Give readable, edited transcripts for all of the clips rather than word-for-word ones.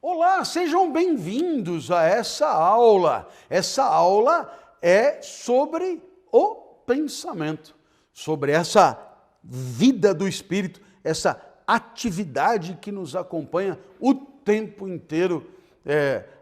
Olá, sejam bem-vindos a essa aula. Essa aula é sobre o pensamento, sobre essa vida do Espírito, essa atividade que nos acompanha o tempo inteiro,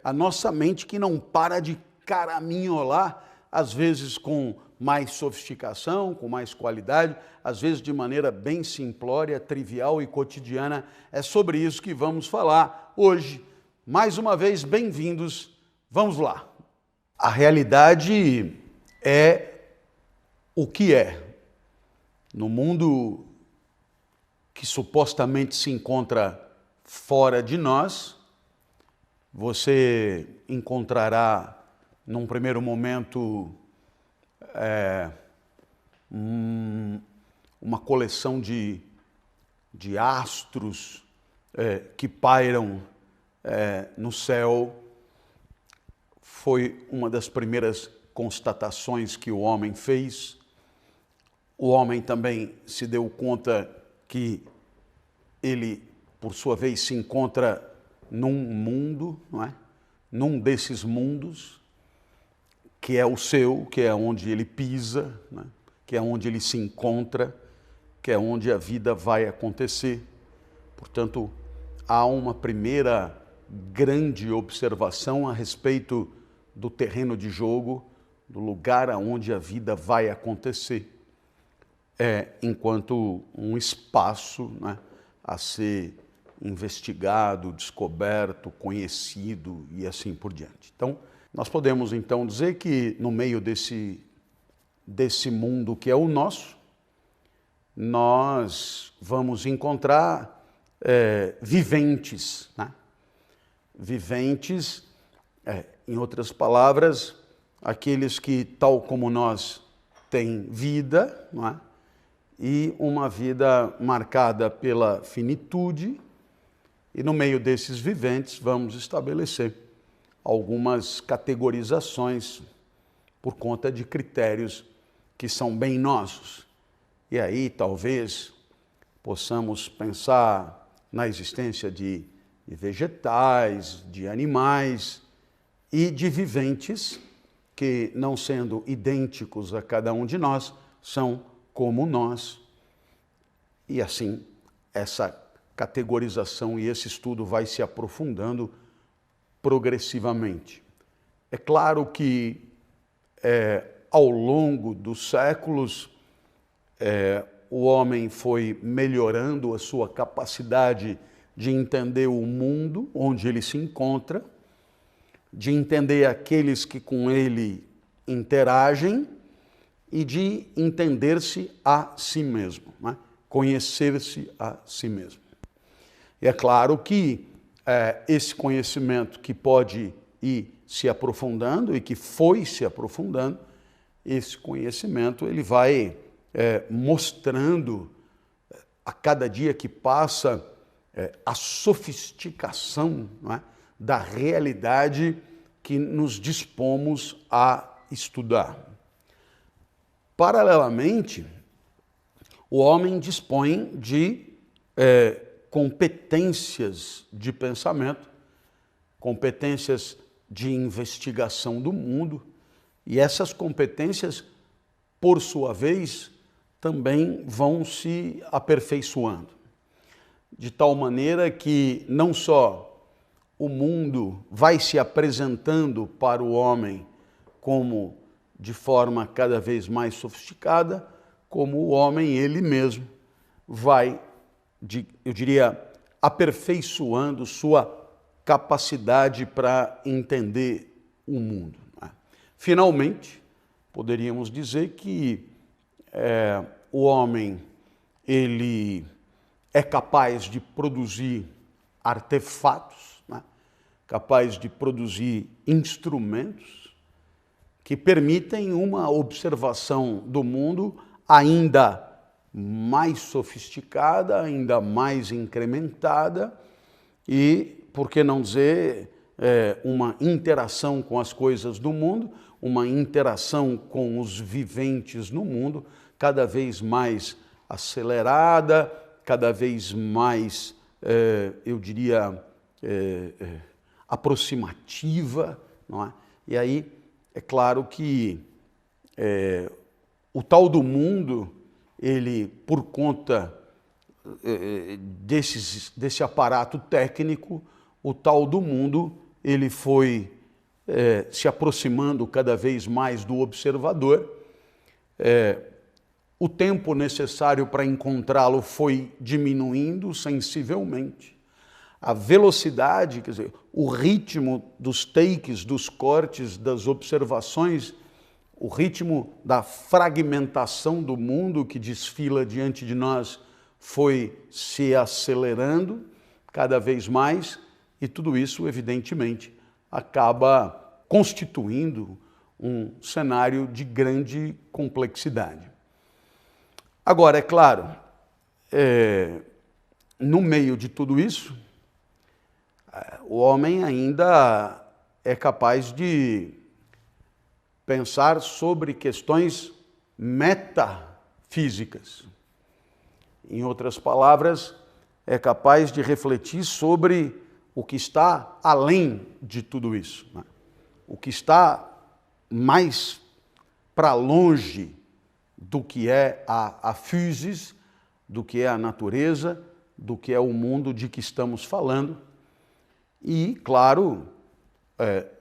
a nossa mente que não para de caraminholar, às vezes com mais sofisticação, com mais qualidade, às vezes de maneira bem simplória, trivial e cotidiana. É sobre isso que vamos falar hoje. Mais uma vez, bem-vindos. Vamos lá. A realidade é o que é. No mundo que supostamente se encontra fora de nós, você encontrará, num primeiro momento, uma coleção de astros que pairam no céu. Foi uma das primeiras constatações que o homem fez. O homem também se deu conta que ele, por sua vez, se encontra num mundo, não é? Num desses mundos, que é o seu, que é onde ele pisa, né? Que é onde ele se encontra, que é onde a vida vai acontecer. Portanto, há uma primeira grande observação a respeito do terreno de jogo, do lugar aonde a vida vai acontecer, enquanto um espaço, né, a ser investigado, descoberto, conhecido e assim por diante. Então, nós podemos então dizer que no meio desse mundo que é o nosso, nós vamos encontrar viventes, né? Viventes, em outras palavras, aqueles que, tal como nós, têm vida, não é? E uma vida marcada pela finitude, e no meio desses viventes vamos estabelecer algumas categorizações por conta de critérios que são bem nossos. E aí talvez possamos pensar na existência de vegetais, de animais e de viventes que, não sendo idênticos a cada um de nós, são como nós. E assim, essa categorização e esse estudo vai se aprofundando progressivamente. É claro que ao longo dos séculos o homem foi melhorando a sua capacidade de entender o mundo onde ele se encontra, de entender aqueles que com ele interagem e de entender-se a si mesmo, né? Conhecer-se a si mesmo. E é claro que esse conhecimento que pode ir se aprofundando e que foi se aprofundando, esse conhecimento ele vai mostrando a cada dia que passa a sofisticação, não é, da realidade que nos dispomos a estudar. Paralelamente, o homem dispõe de competências de pensamento, competências de investigação do mundo, e essas competências, por sua vez, também vão se aperfeiçoando, de tal maneira que não só o mundo vai se apresentando para o homem como de forma cada vez mais sofisticada, como o homem ele mesmo vai, eu diria, aperfeiçoando sua capacidade para entender o mundo. Finalmente, poderíamos dizer que o homem ele é capaz de produzir artefatos, né? Capaz de produzir instrumentos que permitem uma observação do mundo ainda mais sofisticada, ainda mais incrementada e, por que não dizer, uma interação com as coisas do mundo, uma interação com os viventes no mundo cada vez mais acelerada, cada vez mais, eu diria, aproximativa, não é? E aí é claro que o tal do mundo, ele, por conta desse aparato técnico, o tal do mundo, ele foi se aproximando cada vez mais do observador. O tempo necessário para encontrá-lo foi diminuindo sensivelmente. A velocidade, quer dizer, o ritmo dos takes, dos cortes, das observações, o ritmo da fragmentação do mundo que desfila diante de nós foi se acelerando cada vez mais, e tudo isso, evidentemente, acaba constituindo um cenário de grande complexidade. Agora, é claro, no meio de tudo isso, o homem ainda é capaz de pensar sobre questões metafísicas. Em outras palavras, é capaz de refletir sobre o que está além de tudo isso, né? O que está mais para longe do que é a physis, do que é a natureza, do que é o mundo de que estamos falando. E, claro,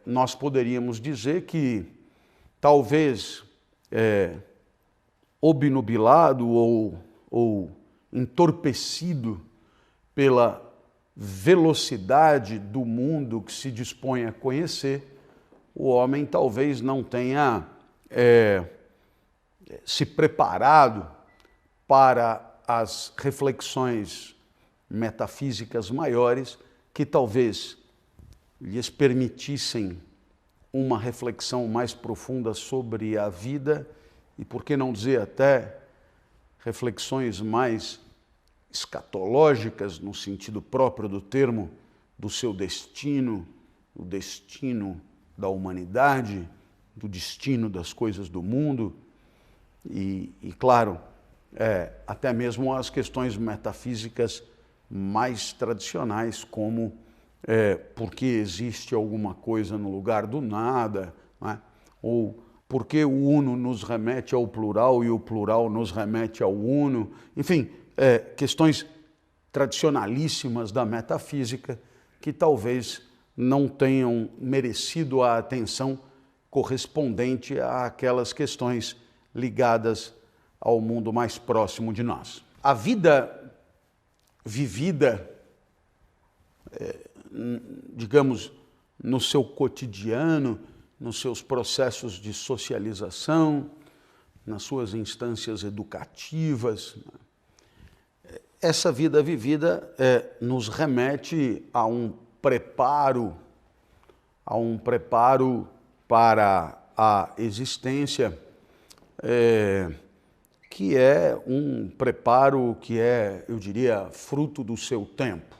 nós poderíamos dizer que talvez obnubilado ou entorpecido pela velocidade do mundo que se dispõe a conhecer, o homem talvez não tenha se preparado para as reflexões metafísicas maiores que talvez lhes permitissem uma reflexão mais profunda sobre a vida e, por que não dizer até, reflexões mais escatológicas, no sentido próprio do termo, do seu destino, o destino da humanidade, do destino das coisas do mundo e claro, até mesmo as questões metafísicas mais tradicionais, como porque existe alguma coisa no lugar do nada, né? Ou porque o uno nos remete ao plural e o plural nos remete ao uno, enfim, questões tradicionalíssimas da metafísica que talvez não tenham merecido a atenção correspondente àquelas questões ligadas ao mundo mais próximo de nós. A vida vivida, digamos, no seu cotidiano, nos seus processos de socialização, nas suas instâncias educativas, essa vida vivida nos remete a um preparo para a existência, que é um preparo que eu diria, fruto do seu tempo.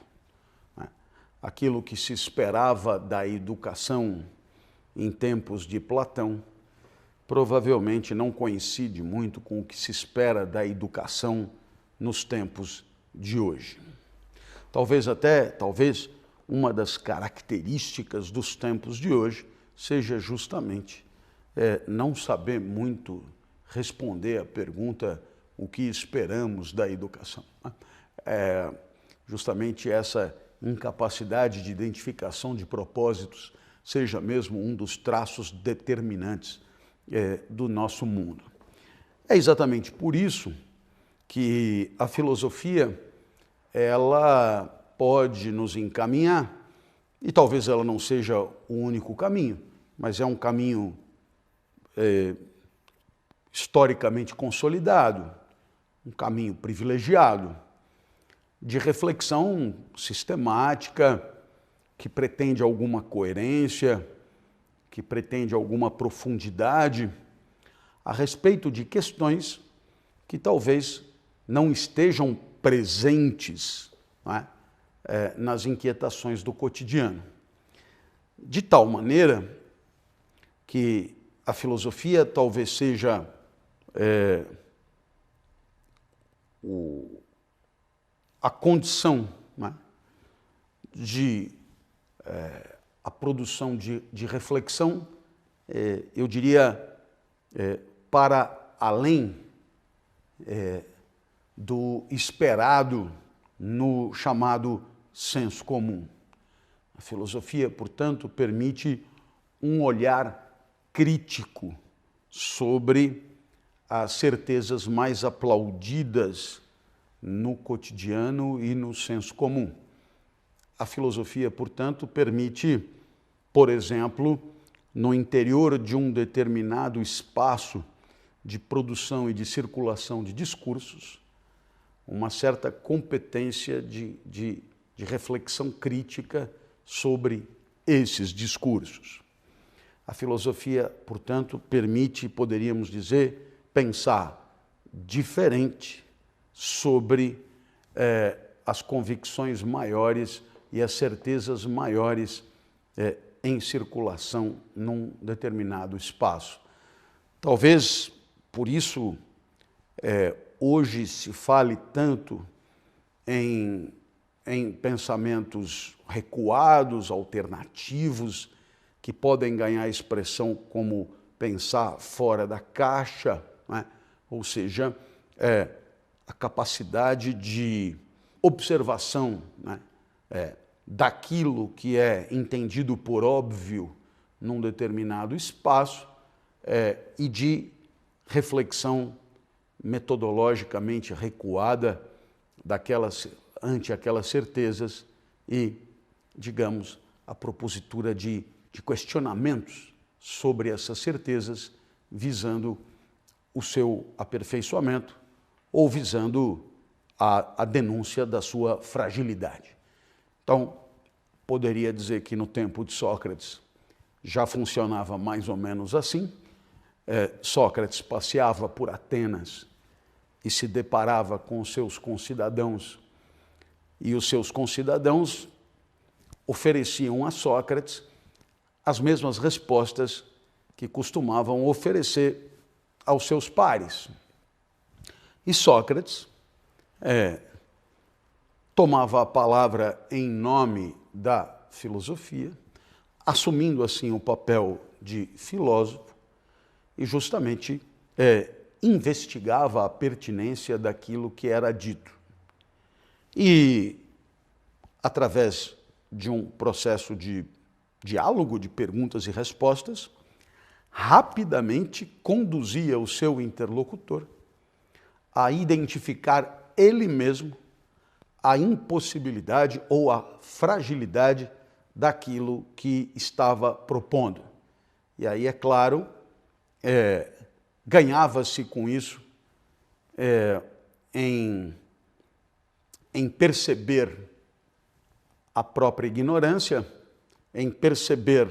Aquilo que se esperava da educação em tempos de Platão provavelmente não coincide muito com o que se espera da educação nos tempos de hoje. Talvez uma das características dos tempos de hoje seja justamente não saber muito responder à pergunta o que esperamos da educação. Justamente essa incapacidade de identificação de propósitos seja mesmo um dos traços determinantes do nosso mundo. É exatamente por isso que a filosofia ela pode nos encaminhar, e talvez ela não seja o único caminho, mas é um caminho historicamente consolidado, um caminho privilegiado, de reflexão sistemática, que pretende alguma coerência, que pretende alguma profundidade a respeito de questões que talvez não estejam presentes, não é? Nas inquietações do cotidiano. De tal maneira que a filosofia talvez seja a condição, não é? De a produção de reflexão, eu diria, para além do esperado no chamado senso comum. A filosofia, portanto, permite um olhar crítico sobre as certezas mais aplaudidas no cotidiano e no senso comum. A filosofia, portanto, permite, por exemplo, no interior de um determinado espaço de produção e de circulação de discursos, uma certa competência de reflexão crítica sobre esses discursos. A filosofia, portanto, permite, poderíamos dizer, pensar diferente sobre as convicções maiores e as certezas maiores em circulação num determinado espaço. Talvez, por isso, hoje se fale tanto em pensamentos recuados, alternativos, que podem ganhar expressão como pensar fora da caixa, né? Ou seja, a capacidade de observação, né? Daquilo que é entendido por óbvio num determinado espaço e de reflexão metodologicamente recuada ante aquelas certezas e, digamos, a propositura de questionamentos sobre essas certezas, visando o seu aperfeiçoamento ou visando a denúncia da sua fragilidade. Então, poderia dizer que no tempo de Sócrates já funcionava mais ou menos assim. Sócrates passeava por Atenas e se deparava com os seus concidadãos, e os seus concidadãos ofereciam a Sócrates as mesmas respostas que costumavam oferecer aos seus pares. E Sócrates tomava a palavra em nome da filosofia, assumindo assim o papel de filósofo e justamente investigava a pertinência daquilo que era dito. E, através de um processo de diálogo, de perguntas e respostas, rapidamente conduzia o seu interlocutor a identificar ele mesmo a impossibilidade ou a fragilidade daquilo que estava propondo. E aí, é claro, ganhava-se com isso em perceber a própria ignorância, em perceber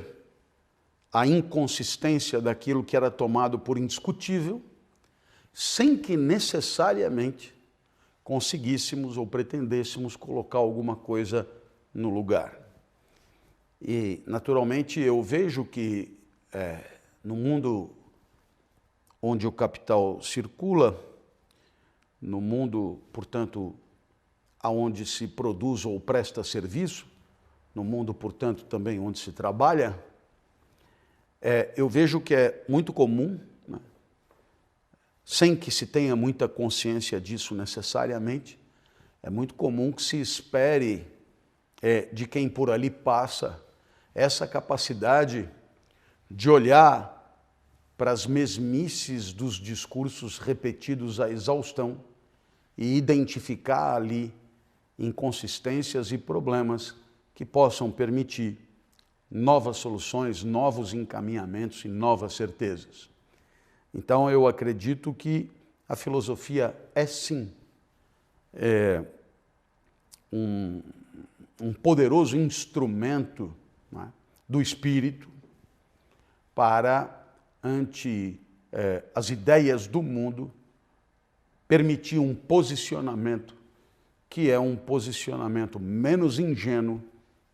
a inconsistência daquilo que era tomado por indiscutível, sem que necessariamente conseguíssemos ou pretendêssemos colocar alguma coisa no lugar. E, naturalmente, eu vejo que no mundo onde o capital circula, no mundo, portanto, aonde se produz ou presta serviço, no mundo, portanto, também onde se trabalha, eu vejo que é muito comum, né, sem que se tenha muita consciência disso necessariamente, é muito comum que se espere de quem por ali passa essa capacidade de olhar para as mesmices dos discursos repetidos à exaustão e identificar ali inconsistências e problemas que possam permitir novas soluções, novos encaminhamentos e novas certezas. Então, eu acredito que a filosofia é, sim, um poderoso instrumento, né, do espírito para, ante as ideias do mundo, permitir um posicionamento que é um posicionamento menos ingênuo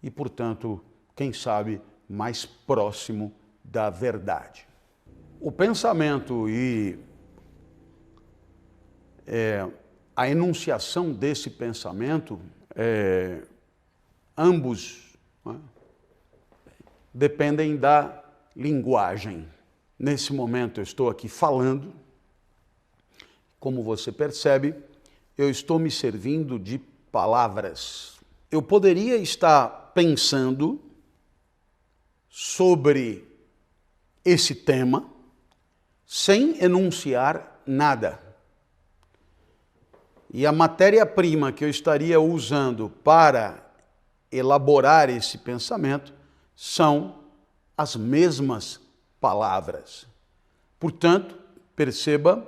e, portanto, quem sabe, mais próximo da verdade. O pensamento e a enunciação desse pensamento, ambos, né, dependem da linguagem. Nesse momento eu estou aqui falando, como você percebe, eu estou me servindo de palavras. Eu poderia estar pensando sobre esse tema sem enunciar nada. E a matéria-prima que eu estaria usando para elaborar esse pensamento são as mesmas palavras. Portanto, perceba,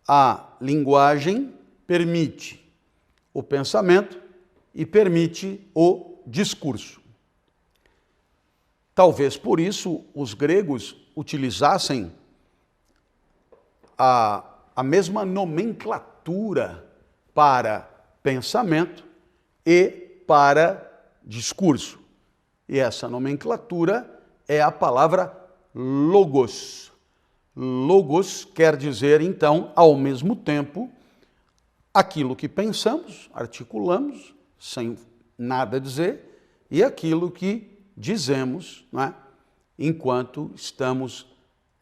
a linguagem permite o pensamento e permite o discurso. Talvez por isso os gregos utilizassem a mesma nomenclatura para pensamento e para discurso. E essa nomenclatura é a palavra logos. Logos quer dizer, então, ao mesmo tempo, aquilo que pensamos, articulamos, sem nada dizer, e aquilo que dizemos, não é? Enquanto estamos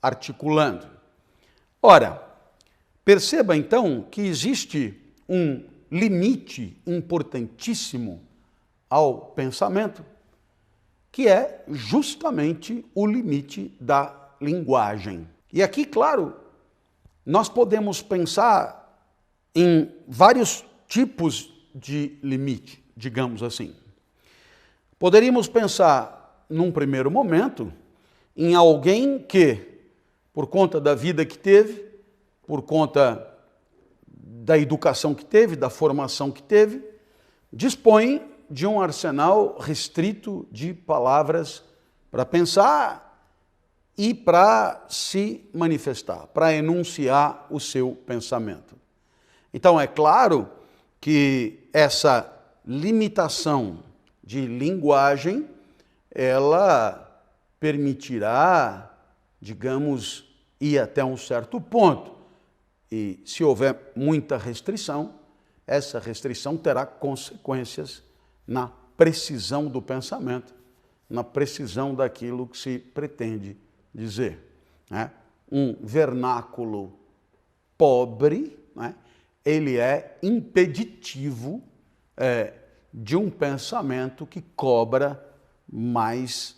articulando. Ora, perceba então que existe um limite importantíssimo ao pensamento, que é justamente o limite da linguagem. E aqui, claro, nós podemos pensar em vários tipos de limite, digamos assim. Poderíamos pensar, num primeiro momento, em alguém que, por conta da vida que teve, por conta da educação que teve, da formação que teve, dispõe de um arsenal restrito de palavras para pensar e para se manifestar, para enunciar o seu pensamento. Então, é claro que essa limitação de linguagem, ela permitirá, digamos, ir até um certo ponto. E se houver muita restrição, essa restrição terá consequências na precisão do pensamento, na precisão daquilo que se pretende dizer. Né? Um vernáculo pobre, né? Ele é impeditivo de um pensamento que cobra mais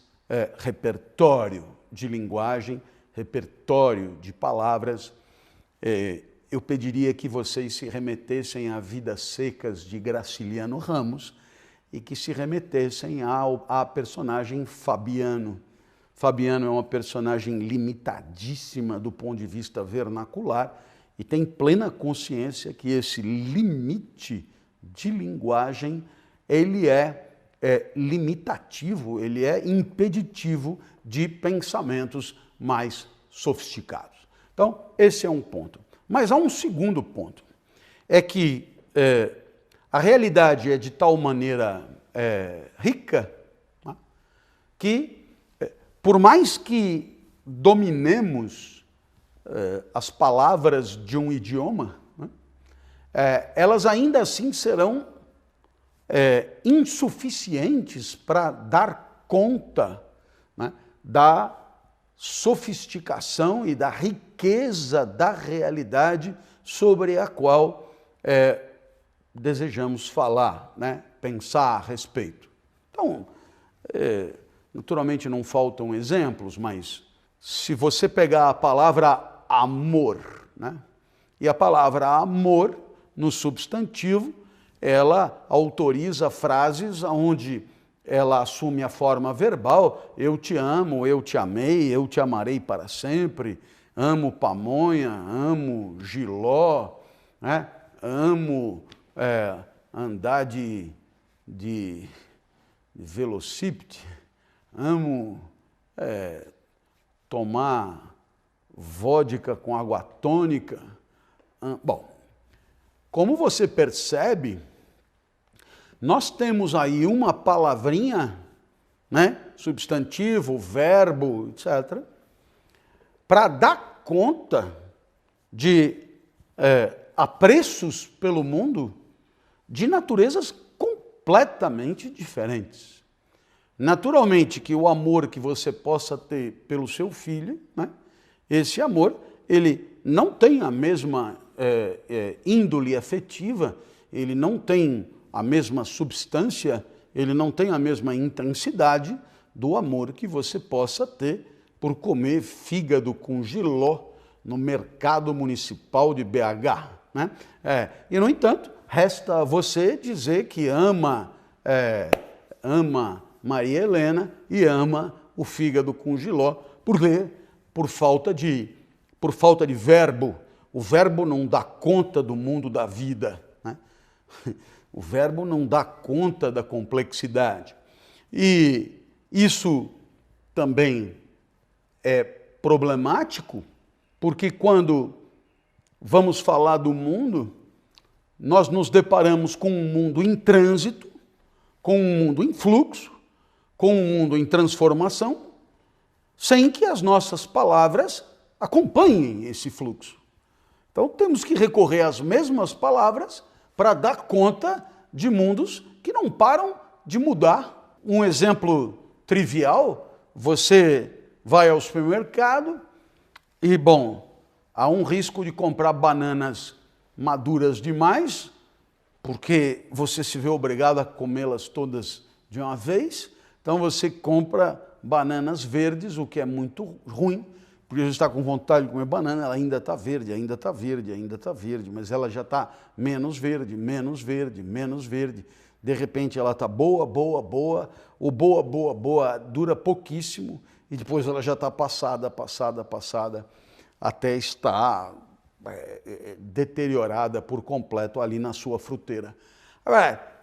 repertório de linguagem, repertório de palavras. Eu pediria que vocês se remetessem a Vidas Secas de Graciliano Ramos e que se remetessem à personagem Fabiano. Fabiano é uma personagem limitadíssima do ponto de vista vernacular e tem plena consciência que esse limite de linguagem, ele é limitativo, ele é impeditivo de pensamentos mais sofisticados. Então, esse é um ponto. Mas há um segundo ponto, é que a realidade é de tal maneira rica, né, que, por mais que dominemos as palavras de um idioma, né, elas ainda assim serão insuficientes para dar conta, né, da sofisticação e da riqueza da realidade sobre a qual desejamos falar, né, pensar a respeito. Então, naturalmente não faltam exemplos, mas se você pegar a palavra amor, né, e a palavra amor no substantivo, ela autoriza frases onde ela assume a forma verbal: eu te amo, eu te amei, eu te amarei para sempre, amo pamonha, amo jiló, né? Amo andar de velocípede, amo tomar vodka com água tônica. Bom, como você percebe, nós temos aí uma palavrinha, né, substantivo, verbo, etc., para dar conta de apreços pelo mundo de naturezas completamente diferentes. Naturalmente que o amor que você possa ter pelo seu filho, né, esse amor, ele não tem a mesma índole afetiva, ele não tem a mesma substância, ele não tem a mesma intensidade do amor que você possa ter por comer fígado com jiló no mercado municipal de BH. Né? E, no entanto, resta a você dizer que ama Maria Helena e ama o fígado com jiló, por falta de verbo. O verbo não dá conta do mundo da vida, né? O verbo não dá conta da complexidade. E isso também é problemático, porque quando vamos falar do mundo, nós nos deparamos com um mundo em trânsito, com um mundo em fluxo, com um mundo em transformação, sem que as nossas palavras acompanhem esse fluxo. Então temos que recorrer às mesmas palavras para dar conta de mundos que não param de mudar. Um exemplo trivial, você vai ao supermercado e, bom, há um risco de comprar bananas maduras demais, porque você se vê obrigado a comê-las todas de uma vez. Então você compra bananas verdes, o que é muito ruim, porque você está com vontade de comer banana, ela ainda está verde, ainda está verde, ainda está verde, mas ela já está menos verde, menos verde, menos verde. De repente ela está boa, boa, boa, o boa, boa, boa dura pouquíssimo, e depois ela já está passada, até estar deteriorada por completo ali na sua fruteira.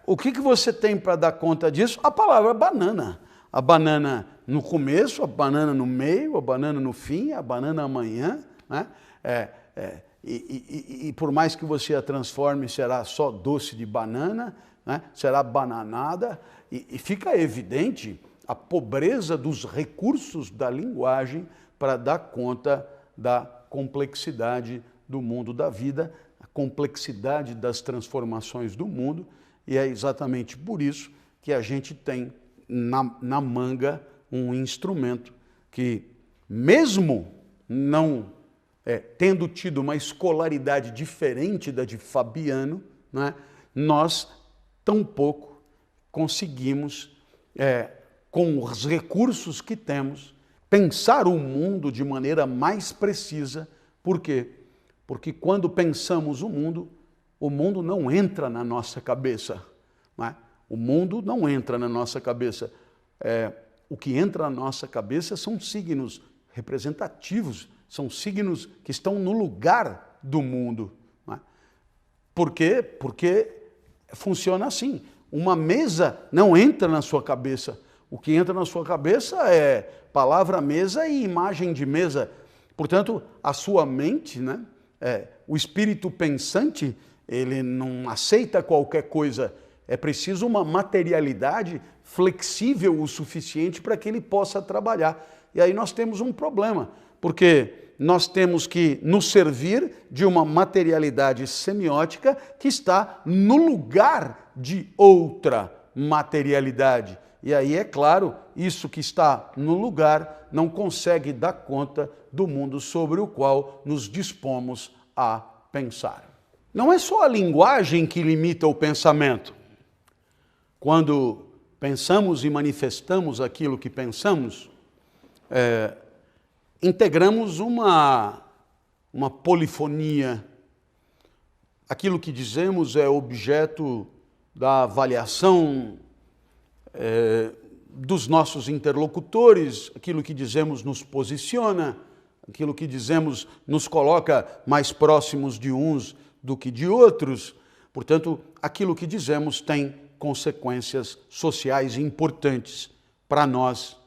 O que você tem para dar conta disso? A palavra banana. A banana no começo, a banana no meio, a banana no fim, a banana amanhã. Né? E por mais que você a transforme, será só doce de banana, né? Será bananada. E fica evidente a pobreza dos recursos da linguagem para dar conta da complexidade do mundo da vida, a complexidade das transformações do mundo, e é exatamente por isso que a gente tem na manga um instrumento que, mesmo não tendo tido uma escolaridade diferente da de Fabiano, né, nós tampouco conseguimos, com os recursos que temos, pensar o mundo de maneira mais precisa. Por quê? Porque quando pensamos o mundo não entra na nossa cabeça. Não é? O mundo não entra na nossa cabeça. O que entra na nossa cabeça são signos representativos, são signos que estão no lugar do mundo. Não é? Por quê? Porque funciona assim. Uma mesa não entra na sua cabeça. O que entra na sua cabeça é palavra mesa e imagem de mesa. Portanto, a sua mente, né, o espírito pensante, ele não aceita qualquer coisa. É preciso uma materialidade flexível o suficiente para que ele possa trabalhar. E aí nós temos um problema, porque nós temos que nos servir de uma materialidade semiótica que está no lugar de outra materialidade. E aí, é claro, isso que está no lugar não consegue dar conta do mundo sobre o qual nos dispomos a pensar. Não é só a linguagem que limita o pensamento. Quando pensamos e manifestamos aquilo que pensamos, integramos uma polifonia. Aquilo que dizemos é objeto da avaliação dos nossos interlocutores, aquilo que dizemos nos posiciona, aquilo que dizemos nos coloca mais próximos de uns do que de outros. Portanto, aquilo que dizemos tem consequências sociais importantes para nós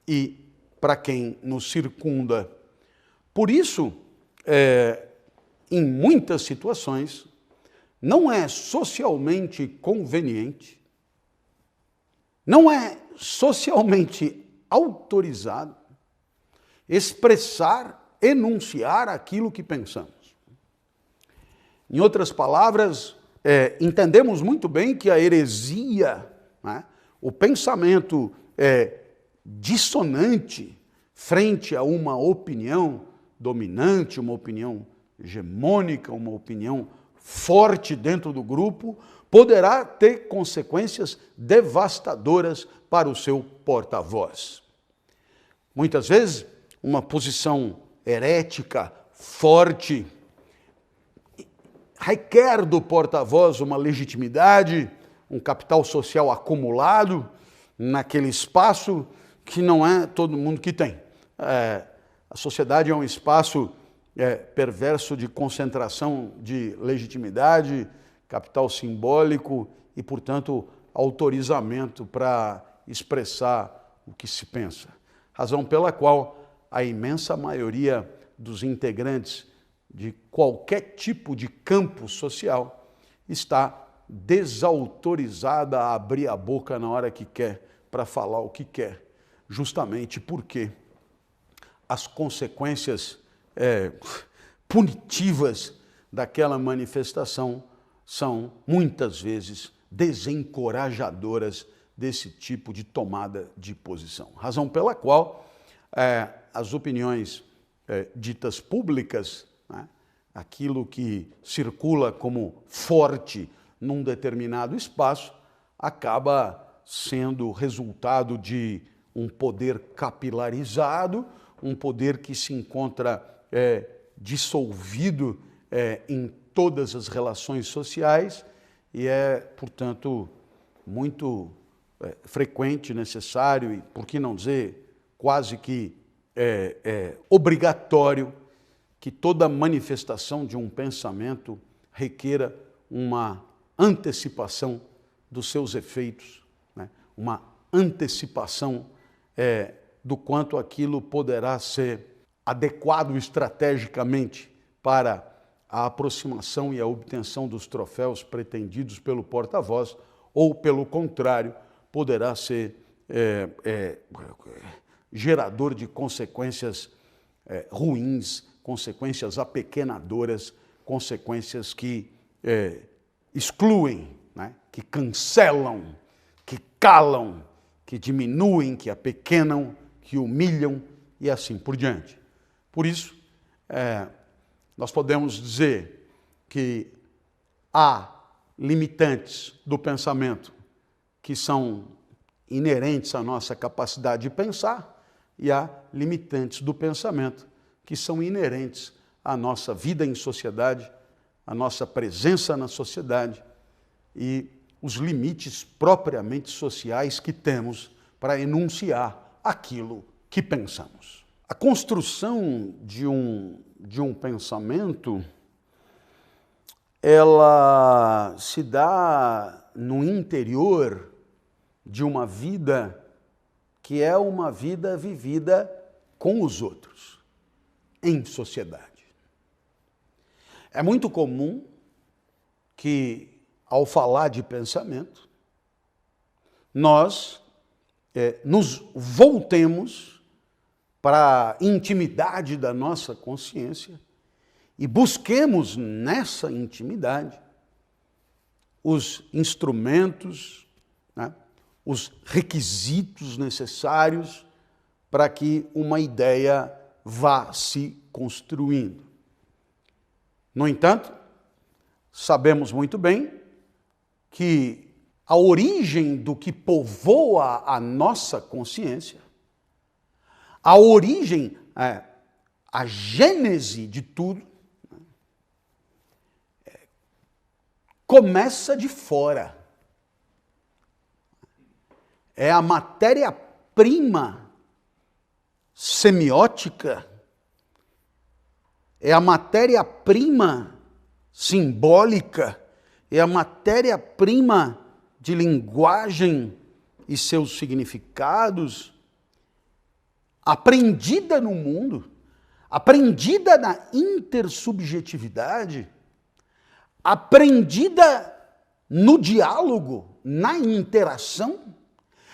e para quem nos circunda. Por isso, em muitas situações, não é socialmente conveniente, não é socialmente autorizado expressar, enunciar aquilo que pensamos. Em outras palavras, entendemos muito bem que a heresia, né, o pensamento dissonante frente a uma opinião dominante, uma opinião hegemônica, uma opinião forte dentro do grupo, poderá ter consequências devastadoras para o seu porta-voz. Muitas vezes, uma posição herética, forte, requer do porta-voz uma legitimidade, um capital social acumulado naquele espaço que não é todo mundo que tem. A sociedade é um espaço perverso de concentração de legitimidade, capital simbólico e, portanto, autorizamento para expressar o que se pensa. Razão pela qual a imensa maioria dos integrantes de qualquer tipo de campo social está desautorizada a abrir a boca na hora que quer, para falar o que quer, justamente porque as consequências punitivas daquela manifestação são, muitas vezes, desencorajadoras desse tipo de tomada de posição. Razão pela qual as opiniões ditas públicas, né, aquilo que circula como forte num determinado espaço, acaba sendo resultado de um poder capilarizado, um poder que se encontra dissolvido em todas as relações sociais e é, portanto, muito frequente, necessário e, por que não dizer, quase que obrigatório que toda manifestação de um pensamento requeira uma antecipação dos seus efeitos, né? Uma antecipação do quanto aquilo poderá ser adequado estrategicamente para a aproximação e a obtenção dos troféus pretendidos pelo porta-voz, ou, pelo contrário, poderá ser gerador de consequências ruins, consequências apequenadoras, consequências que excluem, né? Que cancelam, que calam, que diminuem, que apequenam, que humilham e assim por diante. Por isso, nós podemos dizer que há limitantes do pensamento que são inerentes à nossa capacidade de pensar e há limitantes do pensamento que são inerentes à nossa vida em sociedade, à nossa presença na sociedade e os limites propriamente sociais que temos para enunciar aquilo que pensamos. A construção de um pensamento, ela se dá no interior de uma vida que é uma vida vivida com os outros, em sociedade. É muito comum que, ao falar de pensamento, nós nos voltemos para a intimidade da nossa consciência e busquemos nessa intimidade os instrumentos, né, os requisitos necessários para que uma ideia vá se construindo. No entanto, sabemos muito bem que a origem do que povoa a nossa consciência, a origem, a gênese de tudo, começa de fora. É a matéria-prima semiótica, é a matéria-prima simbólica, é a matéria-prima de linguagem e seus significados, aprendida no mundo, aprendida na intersubjetividade, aprendida no diálogo, na interação,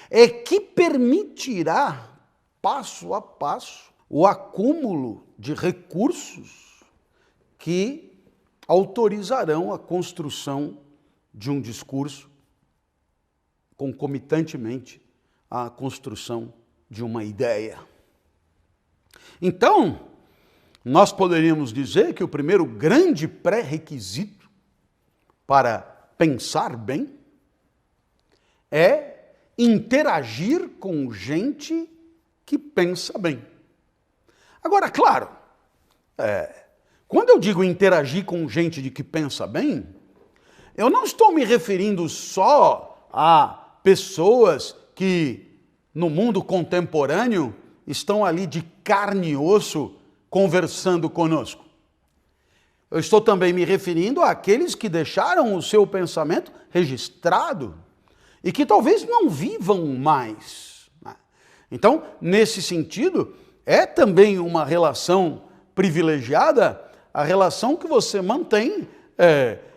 é que permitirá, passo a passo, o acúmulo de recursos que autorizarão a construção de um discurso concomitantemente a construção de uma ideia. Então, nós poderíamos dizer que o primeiro grande pré-requisito para pensar bem é interagir com gente que pensa bem. Agora, claro, quando eu digo interagir com gente que pensa bem, eu não estou me referindo só a pessoas que, no mundo contemporâneo, estão ali de carne e osso conversando conosco. Eu estou também me referindo àqueles que deixaram o seu pensamento registrado e que talvez não vivam mais. Então, nesse sentido, é também uma relação privilegiada a relação que você mantém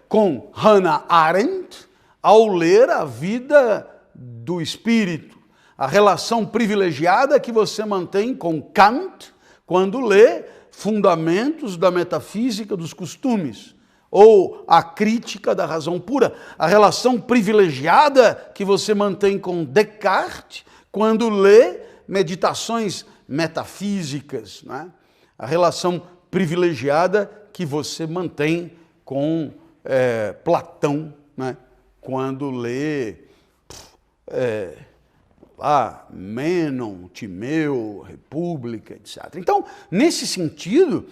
com Hannah Arendt ao ler a vida do Espírito. A relação privilegiada que você mantém com Kant quando lê Fundamentos da Metafísica dos Costumes, ou A Crítica da Razão Pura. A relação privilegiada que você mantém com Descartes quando lê Meditações Metafísicas, né? A relação privilegiada que você mantém com Platão, né? Quando lê Mênon, Timeu, República, etc. Então, nesse sentido,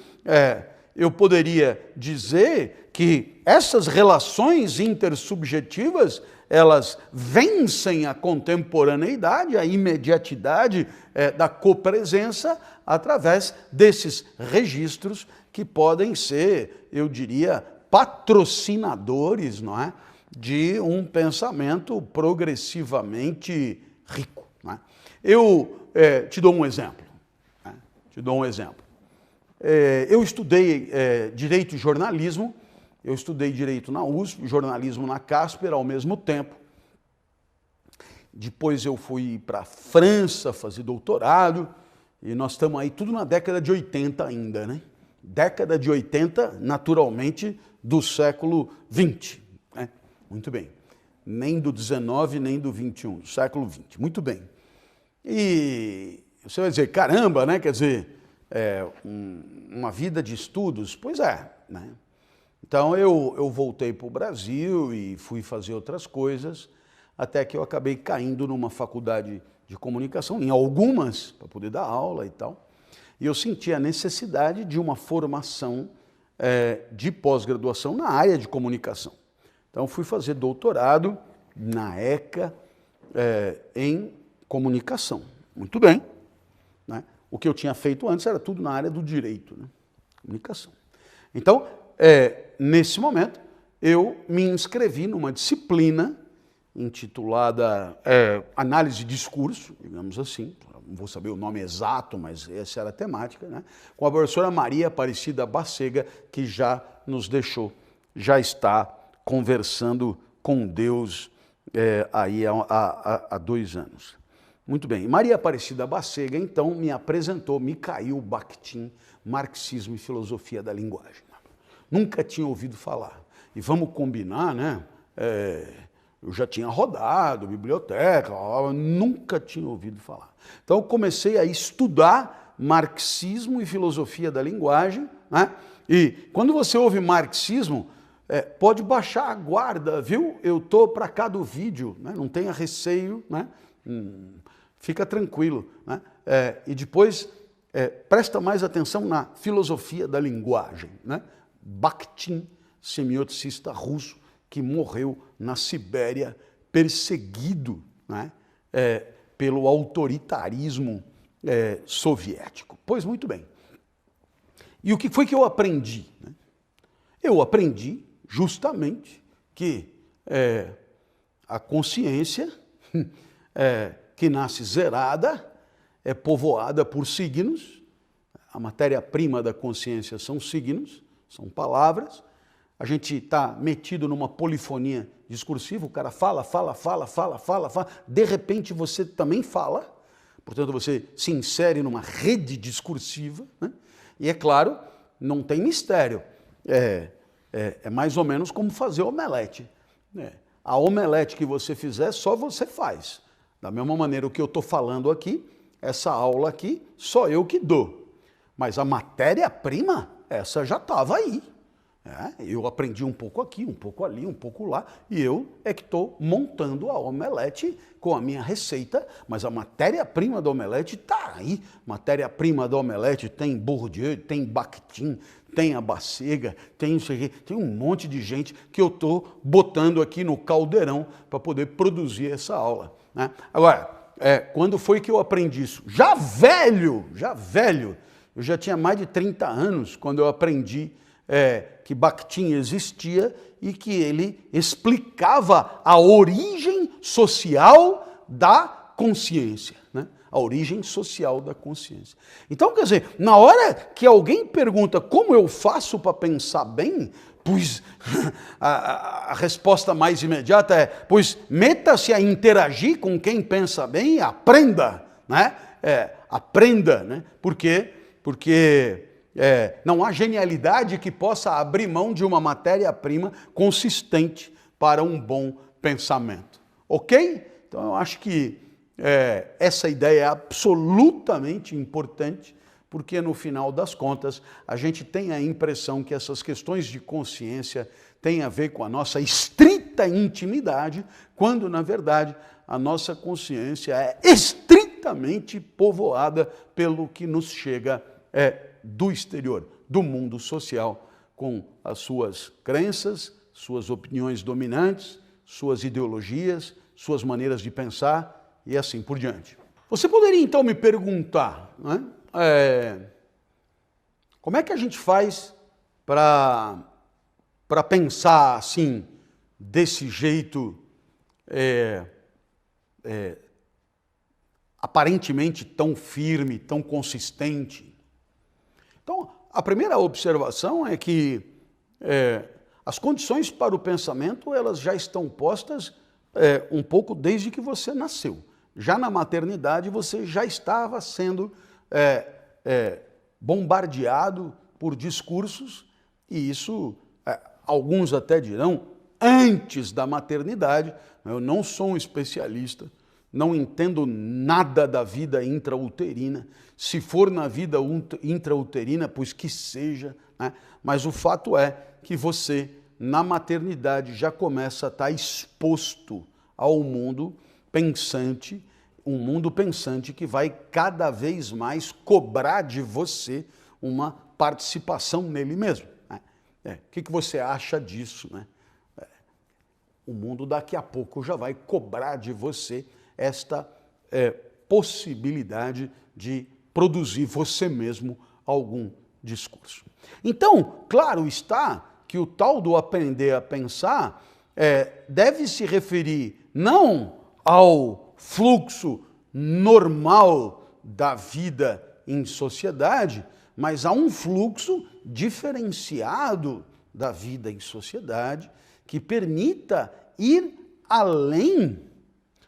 eu poderia dizer que essas relações intersubjetivas, elas vencem a contemporaneidade, a imediatidade da copresença através desses registros que podem ser, eu diria, patrocinadores, não é, de um pensamento progressivamente rico. Não é? Eu te dou um exemplo. Né? Eu estudei Direito e Jornalismo, eu estudei Direito na USP, Jornalismo na Casper ao mesmo tempo. Depois eu fui para a França fazer doutorado, e nós estamos aí tudo na década de 80 ainda, né? Década de 80, naturalmente, do século 20. Né? Muito bem. Nem do 19, nem do 21, do século 20. Muito bem. E você vai dizer, caramba, né? Quer dizer, uma vida de estudos? Pois é, né? Então eu voltei para o Brasil e fui fazer outras coisas, até que eu acabei caindo numa faculdade de comunicação, em algumas, para poder dar aula e tal. E eu senti a necessidade de uma formação de pós-graduação na área de comunicação. Então fui fazer doutorado na ECA em comunicação. Muito bem. Né? O que eu tinha feito antes era tudo na área do direito, né? Comunicação. Então, nesse momento, eu me inscrevi numa disciplina intitulada Análise de Discurso, digamos assim, não vou saber o nome exato, mas essa era a temática, né? Com a professora Maria Aparecida Bacega, que já nos deixou, já está conversando com Deus aí há 2 anos. Muito bem, Maria Aparecida Bacega, então, me apresentou Mikhail Bakhtin, Marxismo e Filosofia da Linguagem. Nunca tinha ouvido falar. E vamos combinar, né? Eu já tinha rodado biblioteca, nunca tinha ouvido falar. Então eu comecei a estudar marxismo e filosofia da linguagem, né? E quando você ouve marxismo, pode baixar a guarda, viu? Eu estou para cá do vídeo, né? Não tenha receio, né? Fica tranquilo. Né? E depois presta mais atenção na filosofia da linguagem. Né? Bakhtin, semioticista russo, que morreu na Sibéria, perseguido, né, pelo autoritarismo soviético. Pois muito bem. E o que foi que eu aprendi? Né? Eu aprendi justamente que a consciência que nasce zerada é povoada por signos. A matéria-prima da consciência são signos, são palavras. A gente está metido numa polifonia discursiva, o cara fala, de repente você também fala, portanto você se insere numa rede discursiva, né? E é claro, não tem mistério, é mais ou menos como fazer omelete. A omelete que você fizer, só você faz. Da mesma maneira, o que eu estou falando aqui, essa aula aqui, só eu que dou. Mas a matéria-prima, essa já estava aí. Eu aprendi um pouco aqui, um pouco ali, um pouco lá, e eu é que estou montando a omelete com a minha receita, mas a matéria-prima da omelete está aí. Matéria-prima da omelete tem Bourdieu, tem Bakhtin, tem a Bacega, tem isso aqui, tem um monte de gente que eu estou botando aqui no caldeirão para poder produzir essa aula. Né? Agora, quando foi que eu aprendi isso? Já velho, eu já tinha mais de 30 anos quando eu aprendi que Bakhtin existia e que ele explicava a origem social da consciência, né? A origem social da consciência. Então, quer dizer, na hora que alguém pergunta como eu faço para pensar bem, pois a resposta mais imediata é, pois meta-se a interagir com quem pensa bem e aprenda, né? Aprenda, né? Por quê? Porque não há genialidade que possa abrir mão de uma matéria-prima consistente para um bom pensamento. Ok? Então eu acho que essa ideia é absolutamente importante, porque no final das contas a gente tem a impressão que essas questões de consciência têm a ver com a nossa estrita intimidade, quando na verdade a nossa consciência é estritamente povoada pelo que nos chega do exterior, do mundo social, com as suas crenças, suas opiniões dominantes, suas ideologias, suas maneiras de pensar e assim por diante. Você poderia então me perguntar, né, como é que a gente faz para pensar assim, desse jeito aparentemente tão firme, tão consistente? Então, a primeira observação é que as condições para o pensamento, elas já estão postas um pouco desde que você nasceu. Já na maternidade, você já estava sendo bombardeado por discursos, e isso, alguns até dirão, antes da maternidade. Eu não sou um especialista, não entendo nada da vida intrauterina. Se for na vida intrauterina, pois que seja, né? Mas o fato é que você, na maternidade, já começa a estar exposto ao mundo pensante, um mundo pensante que vai cada vez mais cobrar de você uma participação nele mesmo. O que você acha disso, né? O mundo daqui a pouco já vai cobrar de você esta possibilidade de produzir você mesmo algum discurso. Então, claro está que o tal do aprender a pensar deve se referir não ao fluxo normal da vida em sociedade, mas a um fluxo diferenciado da vida em sociedade que permita ir além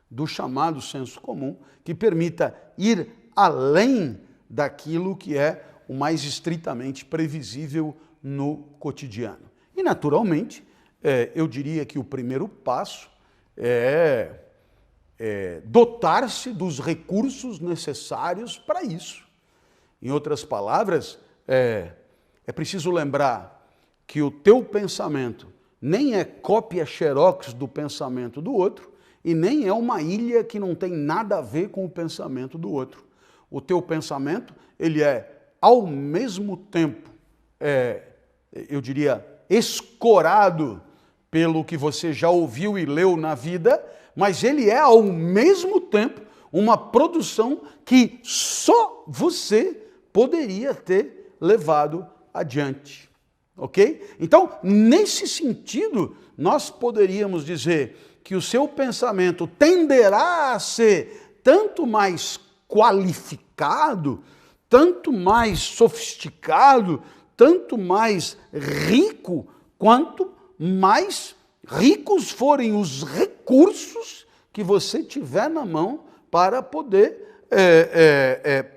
do chamado senso comum, que permita ir além daquilo que é o mais estritamente previsível no cotidiano. E, naturalmente, eu diria que o primeiro passo é dotar-se dos recursos necessários para isso. Em outras palavras, é preciso lembrar que o teu pensamento nem é cópia xerox do pensamento do outro, e nem é uma ilha que não tem nada a ver com o pensamento do outro. O teu pensamento, ele é, ao mesmo tempo, eu diria, escorado pelo que você já ouviu e leu na vida, mas ele é, ao mesmo tempo, uma produção que só você poderia ter levado adiante. Ok? Então, nesse sentido, nós poderíamos dizer que o seu pensamento tenderá a ser tanto mais qualificado, tanto mais sofisticado, tanto mais rico, quanto mais ricos forem os recursos que você tiver na mão para poder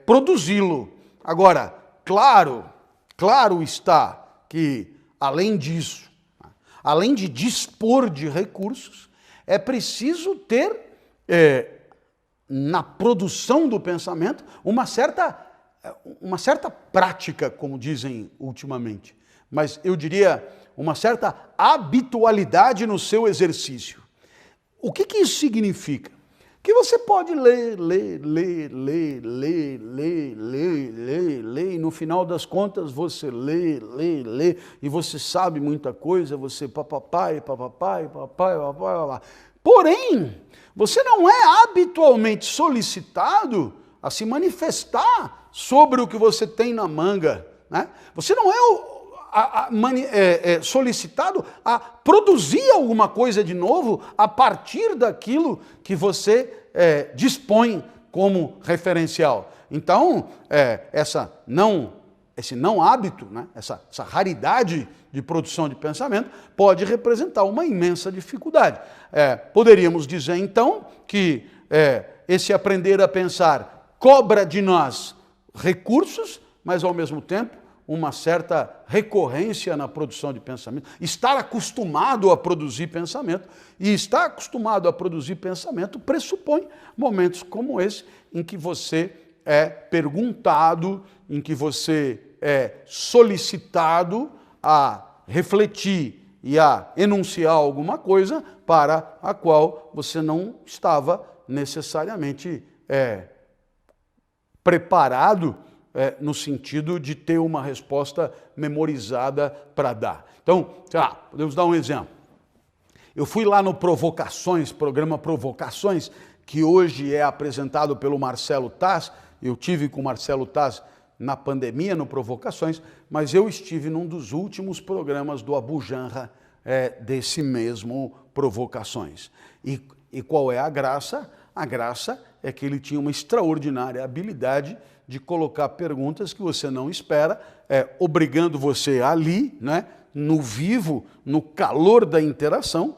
produzi-lo. Agora, claro está que, além disso, além de dispor de recursos, é preciso ter na produção do pensamento uma certa prática, como dizem ultimamente, mas eu diria uma certa habitualidade no seu exercício. O que isso significa? Que você pode ler, e no final das contas você lê, e você sabe muita coisa, você papai. Porém, você não é habitualmente solicitado a se manifestar sobre o que você tem na manga, né? Você não é solicitado a produzir alguma coisa de novo a partir daquilo que você dispõe como referencial. Então, esse não hábito, né, essa raridade de produção de pensamento pode representar uma imensa dificuldade. Poderíamos dizer, então, que esse aprender a pensar cobra de nós recursos, mas, ao mesmo tempo, uma certa recorrência na produção de pensamento, estar acostumado a produzir pensamento, e estar acostumado a produzir pensamento pressupõe momentos como esse, em que você é perguntado, em que você é solicitado a refletir e a enunciar alguma coisa para a qual você não estava necessariamente preparado, no sentido de ter uma resposta memorizada para dar. Então, podemos dar um exemplo. Eu fui lá no Provocações, programa Provocações, que hoje é apresentado pelo Marcelo Taz. Eu tive com o Marcelo Taz na pandemia no Provocações, mas eu estive num dos últimos programas do Abu Janra desse mesmo Provocações. E qual é a graça? A graça é que ele tinha uma extraordinária habilidade de colocar perguntas que você não espera, obrigando você ali, né, no vivo, no calor da interação,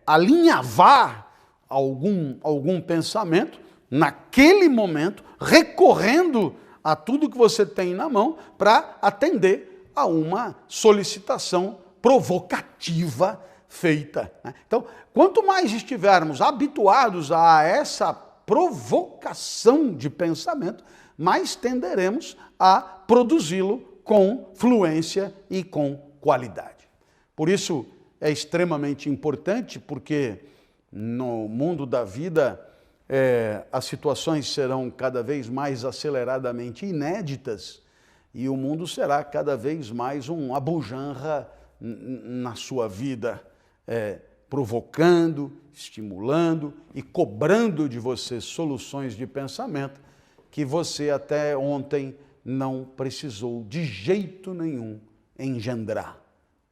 alinhavar algum pensamento naquele momento, recorrendo a tudo que você tem na mão para atender a uma solicitação provocativa feita, né? Então, quanto mais estivermos habituados a essa provocação de pensamento, mais tenderemos a produzi-lo com fluência e com qualidade. Por isso é extremamente importante, porque no mundo da vida as situações serão cada vez mais aceleradamente inéditas e o mundo será cada vez mais um Abu Janra na sua vida, provocando, estimulando e cobrando de você soluções de pensamento que você até ontem não precisou de jeito nenhum engendrar.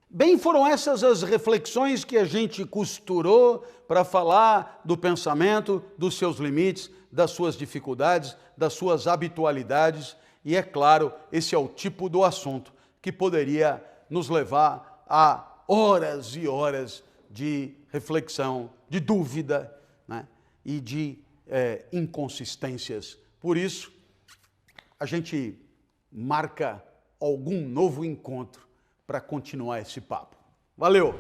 Bem, foram essas as reflexões que a gente costurou para falar do pensamento, dos seus limites, das suas dificuldades, das suas habitualidades, e é claro, esse é o tipo do assunto que poderia nos levar a horas e horas de reflexão, de dúvida, né, e de inconsistências. Por isso, a gente marca algum novo encontro para continuar esse papo. Valeu!